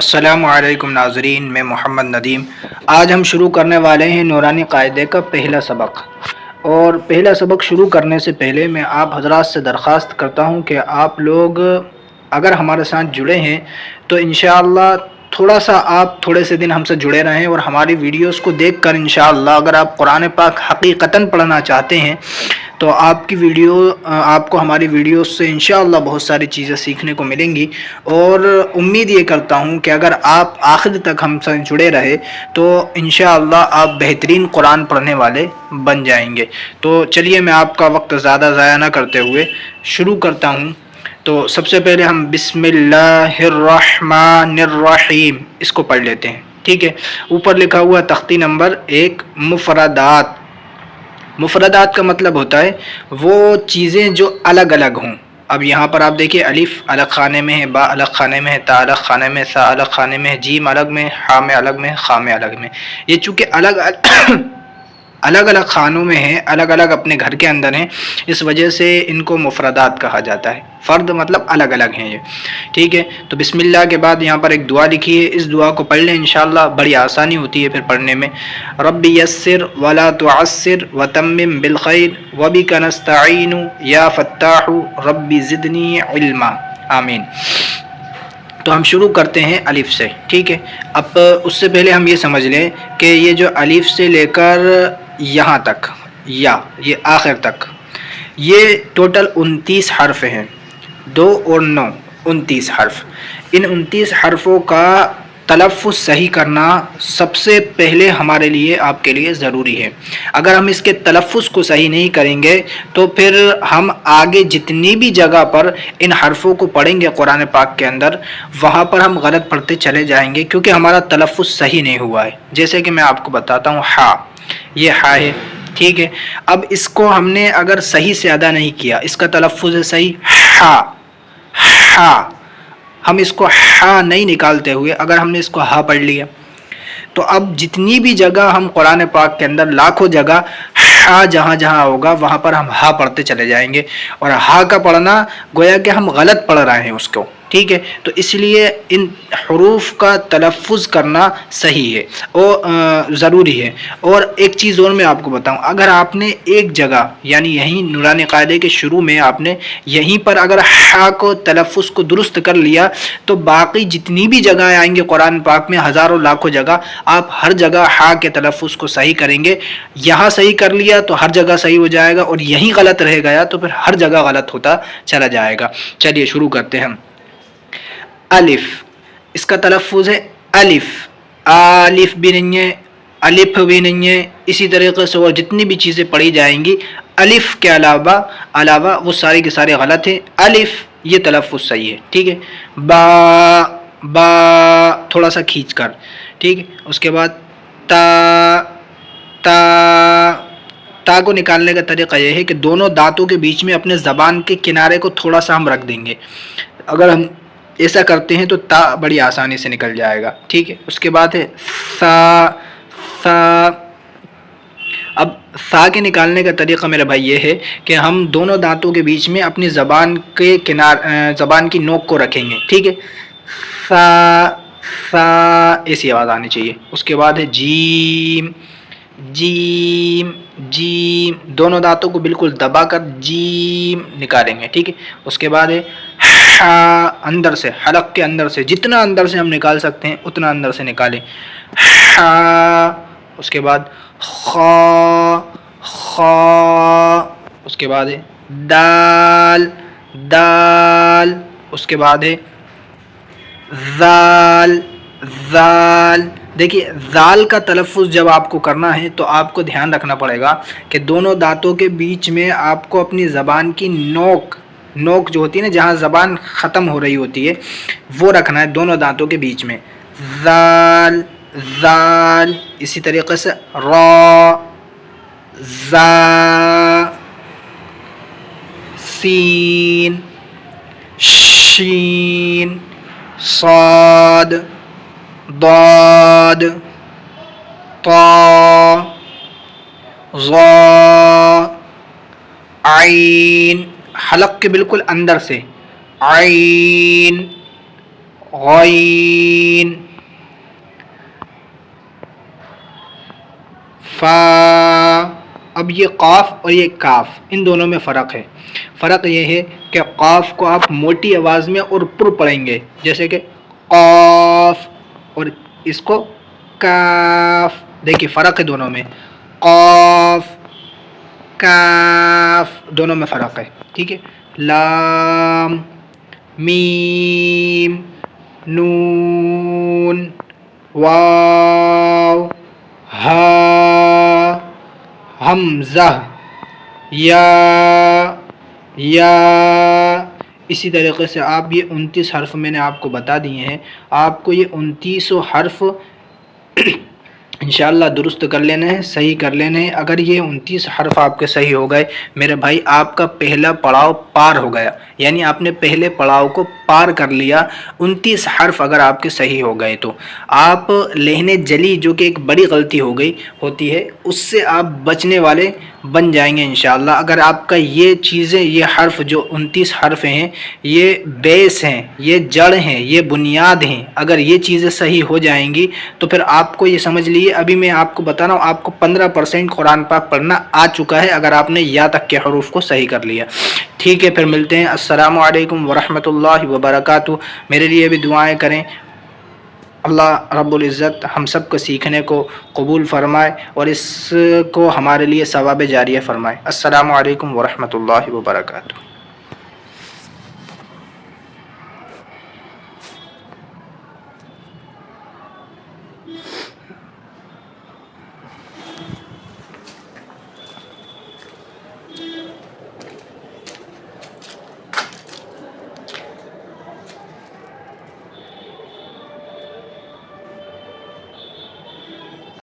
السلام علیکم ناظرین، میں محمد ندیم۔ آج ہم شروع کرنے والے ہیں نورانی قاعدے کا پہلا سبق، اور پہلا سبق شروع کرنے سے پہلے میں آپ حضرات سے درخواست کرتا ہوں کہ آپ لوگ اگر ہمارے ساتھ جڑے ہیں تو انشاءاللہ تھوڑے سے دن ہم سے جڑے رہیں، اور ہماری ویڈیوز کو دیکھ کر انشاءاللہ اگر آپ قرآن پاک حقیقتاً پڑھنا چاہتے ہیں تو آپ کو ہماری ویڈیوز سے انشاءاللہ بہت ساری چیزیں سیکھنے کو ملیں گی، اور امید یہ کرتا ہوں کہ اگر آپ آخر تک ہم سے جڑے رہے تو انشاءاللہ آپ بہترین قرآن پڑھنے والے بن جائیں گے۔ تو چلیے میں آپ کا وقت زیادہ ضائع نہ کرتے ہوئے شروع کرتا ہوں۔ تو سب سے پہلے ہم بسم اللہ الرحمن الرحیم اس کو پڑھ لیتے ہیں، ٹھیک ہے۔ اوپر لکھا ہوا تختی نمبر 1 مفردات۔ مفردات کا مطلب ہوتا ہے وہ چیزیں جو الگ الگ ہوں۔ اب یہاں پر آپ دیکھیے، الف الگ خانے میں ہے، با الگ خانے میں ہے، تا الگ خانے میں، سا الگ خانے میں ہے، جیم الگ میں، ہا میں الگ میں، خا میں الگ میں۔ یہ چونکہ الگ الگ خانوں میں ہیں، الگ الگ اپنے گھر کے اندر ہیں، اس وجہ سے ان کو مفردات کہا جاتا ہے۔ فرد مطلب الگ الگ ہیں یہ، ٹھیک ہے۔ تو بسم اللہ کے بعد یہاں پر ایک دعا لکھی ہے، اس دعا کو پڑھ لیں انشاءاللہ، بڑی آسانی ہوتی ہے پھر پڑھنے میں۔ رب یسر ولا تعسر وتمم بالخیر وبک نستعین یا فتاح رب زدنی علما، آمین۔ تو ہم شروع کرتے ہیں الف سے، ٹھیک ہے۔ اب اس سے پہلے ہم یہ سمجھ لیں کہ یہ جو الف سے لے کر یہاں تک یا یہ آخر تک، یہ ٹوٹل 29 حرف ہیں، 2 اور 9 29 حرف۔ ان 29 حرفوں کا تلفظ صحیح کرنا سب سے پہلے ہمارے لیے، آپ کے لیے ضروری ہے۔ اگر ہم اس کے تلفظ کو صحیح نہیں کریں گے تو پھر ہم آگے جتنی بھی جگہ پر ان حرفوں کو پڑھیں گے قرآن پاک کے اندر، وہاں پر ہم غلط پڑھتے چلے جائیں گے، کیونکہ ہمارا تلفظ صحیح نہیں ہوا ہے۔ جیسے کہ میں آپ کو بتاتا ہوں، ہا، یہ ہا ہے، ٹھیک ہے۔ اب اس کو ہم نے اگر صحیح سے ادا نہیں کیا، اس کا تلفظ ہے صحیح ہا، ہا، ہم اس کو ہا نہیں نکالتے ہوئے اگر ہم نے اس کو ہا پڑھ لیا تو اب جتنی بھی جگہ ہم قرآن پاک کے اندر، لاکھوں جگہ ہا جہاں جہاں ہوگا وہاں پر ہم ہا پڑھتے چلے جائیں گے، اور ہا کا پڑھنا گویا کہ ہم غلط پڑھ رہے ہیں اس کو، ٹھیک ہے۔ تو اس لیے ان حروف کا تلفظ کرنا صحیح ہے اور ضروری ہے۔ اور ایک چیز اور میں آپ کو بتاؤں، اگر آپ نے ایک جگہ یعنی یہیں نورانی قاعدے کے شروع میں آپ نے یہیں پر اگر ہا کو تلفظ کو درست کر لیا تو باقی جتنی بھی جگہیں آئیں گے قرآن پاک میں، ہزاروں لاکھوں جگہ، آپ ہر جگہ ہا کے تلفظ کو صحیح کریں گے۔ یہاں صحیح کر لیا تو ہر جگہ صحیح ہو جائے گا، اور یہیں غلط رہ گیا تو پھر ہر جگہ غلط ہوتا چلا جائے گا۔ چلیے شروع کرتے ہیں۔ الف، اس کا تلفظ ہے الف، الف بھی نہیں ہے، الف بھی نہیں ہے۔ اسی طریقے سے اور جتنی بھی چیزیں پڑھی جائیں گی الف کے علاوہ وہ ساری کے سارے غلط ہیں۔ الف یہ تلفظ صحیح ہے، ٹھیک ہے۔ با تھوڑا سا کھینچ کر، ٹھیک ہے۔ اس کے بعد تا کو نکالنے کا طریقہ یہ ہے کہ دونوں دانتوں کے بیچ میں اپنے زبان کے کنارے کو تھوڑا سا ہم رکھ دیں گے۔ اگر ہم ایسا کرتے ہیں تو تا بڑی آسانی سے نکل جائے گا، ٹھیک ہے۔ اس کے بعد ہے سا۔ اب سا کے نکالنے کا طریقہ میرے بھائی یہ ہے کہ ہم دونوں دانتوں کے بیچ میں اپنی زبان کی نوک کو رکھیں گے، ٹھیک ہے۔ سا ایسی آواز آنی چاہیے۔ اس کے بعد ہے جیم، دونوں دانتوں کو بالکل دبا کر جیم نکالیں گے، ٹھیک ہے۔ اس کے بعد ہے ہا، اندر سے، حلق کے اندر سے، جتنا اندر سے ہم نکال سکتے ہیں اتنا اندر سے نکالیں، ہا۔ اس کے بعد خا، اس کے بعد ہے دال، اس کے بعد ہے زال۔ دیکھیے زال کا تلفظ جب آپ کو کرنا ہے تو آپ کو دھیان رکھنا پڑے گا کہ دونوں دانتوں کے بیچ میں آپ کو اپنی زبان کی نوک جو ہوتی ہے نا، جہاں زبان ختم ہو رہی ہوتی ہے وہ رکھنا ہے دونوں دانتوں کے بیچ میں۔ زال، اسی طریقے سے را، زا، سین، شین، صاد، ضاد، طا، ظا، عین، حلق کے بالکل اندر سے، عین، غین، فا۔ اب یہ قاف اور یہ کاف ان دونوں میں فرق ہے. فرق یہ ہے کہ قاف کو آپ موٹی آواز میں اور پر پڑھیں گے، جیسے کہ قاف، اور اس کو کاف. دیکھیے فرق ہے دونوں میں، قاف کاف دونوں میں فرق ہے. ٹھیک ہے. لام میم نون واو ہا حمزہ یا. اسی طریقے سے آپ یہ 29 حرف میں نے آپ کو بتا دیے ہیں. آپ کو یہ 29 حرف انشاءاللہ درست کر لینا ہے، صحیح کر لینا ہے. اگر یہ 29 حرف آپ کے صحیح ہو گئے میرے بھائی، آپ کا پہلا پڑاؤ پار ہو گیا، یعنی آپ نے پہلے پڑاؤ کو پار کر لیا. 29 حرف اگر آپ کے صحیح ہو گئے تو آپ لہنے جلی، جو کہ ایک بڑی غلطی ہوتی ہے، اس سے آپ بچنے والے بن جائیں گے انشاءاللہ. اگر آپ کا یہ چیزیں، یہ حرف جو 29 حرف ہیں، یہ بیس ہیں، یہ جڑ ہیں، یہ بنیاد ہیں، اگر یہ چیزیں صحیح ہو جائیں گی تو پھر آپ کو یہ سمجھ لیے، ابھی میں آپ کو بتا رہا ہوں، آپ کو 15% قرآن پاک پڑھنا آ چکا ہے اگر آپ نے یا تک کے حروف کو صحیح کر لیا. ٹھیک ہے، پھر ملتے ہیں. السلام علیکم ورحمۃ اللہ وبرکاتہ. میرے لیے بھی دعائیں کریں. اللہ رب العزت ہم سب کو سیکھنے کو قبول فرمائے اور اس کو ہمارے لیے ثواب جاریہ فرمائے. السلام علیکم ورحمۃ اللہ وبرکاتہ.